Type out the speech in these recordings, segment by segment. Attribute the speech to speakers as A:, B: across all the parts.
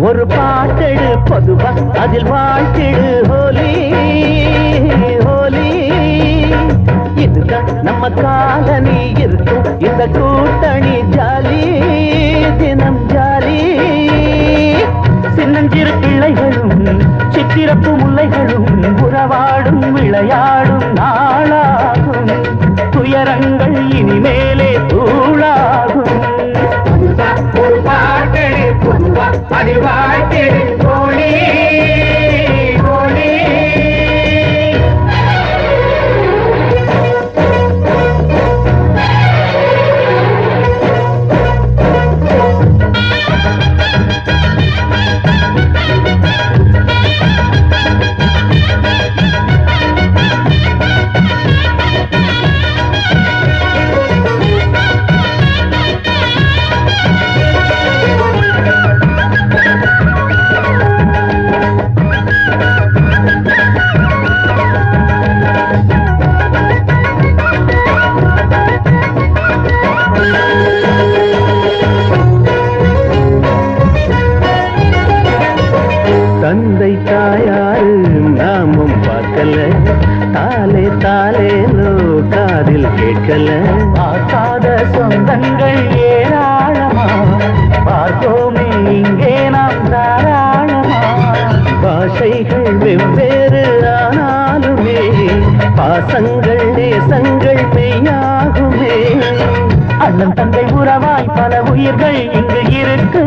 A: ஒரு பாட்டெடு பொதுவா அதில் வாழ்த்திடு ஹோலி ஹோலி. இதுதான் நம்ம காலனி இருக்கும் இந்த கூட்டணி ஜாலி தினம் ஜாலி. சின்னஞ்சிறு பிள்ளைகளும் சித்திரப்பு முல்லைகளும் உறவாடும் விளையாடும் நாளாகும். துயரங்கள் இனிமேலே தூளாகும். ஒரு பாட்டெடு பொதுவா அதில் வாழ்த்திடு ஹோலி ஹோலி. தந்தை தாயாரு நாமும் பார்க்கல, தாலே தாலேனோ காதில் கேட்கல. பார்க்காத சொந்தங்கள் ஏராளமா, பார்த்தோமே இங்கே நாம் தாராளமா. பாஷைகள் வெவ்வேறு ஆனாலுமே பாசங்கள் நேசங்கள் மெய்யாகுமே. அண்ணன் தந்தை உறவாய் பல உயிர்கள் இங்கு இருக்கு.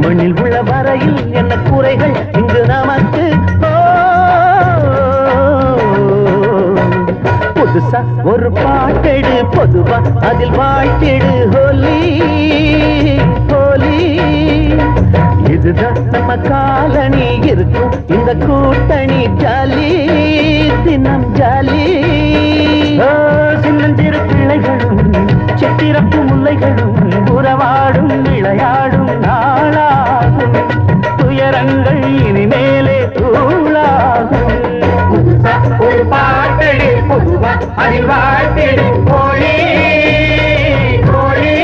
A: மண்ணில் உள்ள வரையில் என்ன குறைகள் இங்கு நமக்கு. புதுசா ஒரு பாட்டெடு பொதுவா அதில் வாழ்த்திடு ஹோலி ஹோலி. இதுதான் நம்ம காலனி இருக்கும் இந்த கூட்டணி ஜாலி தினம் ஜாலி. சின்னஞ்சிறு பிள்ளைகளும் சித்திரப்பு முல்லைகளும் உறவாடும் விளையாடும் நாளாகும். துயரங்கள் இனிமேலே தூளாகும். ஒரு பாட்டெடு பொதுவா அதில் வாழ்த்திடு ஹோலி ஹோலி.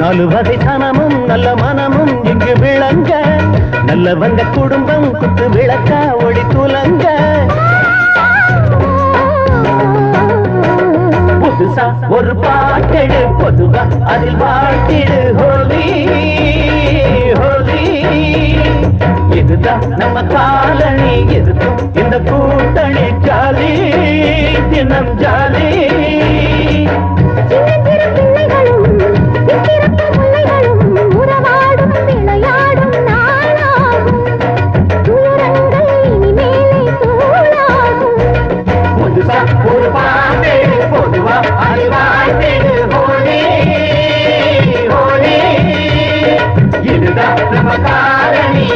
A: நாலு வகை சனமும் நல்ல மனமும் இங்கு விளங்க. நல்லவங்க குடும்பம் குத்து விளக்க ஒளி துலங்க. புதுசா ஒரு பாட்டெடு பொதுவா அதில் வாழ்த்திடு ஹோலி ஹோலி. இதுதான் நம்ம காலனி இருக்கும் இந்த கூட்டணி ஜாலி தினம் ஜாலி. ஒரு பாட்டெடு பொதுவா அதில் வாழ்த்திடு ஹோலி ஹோலி. இதுதான் நம்ம காலனி.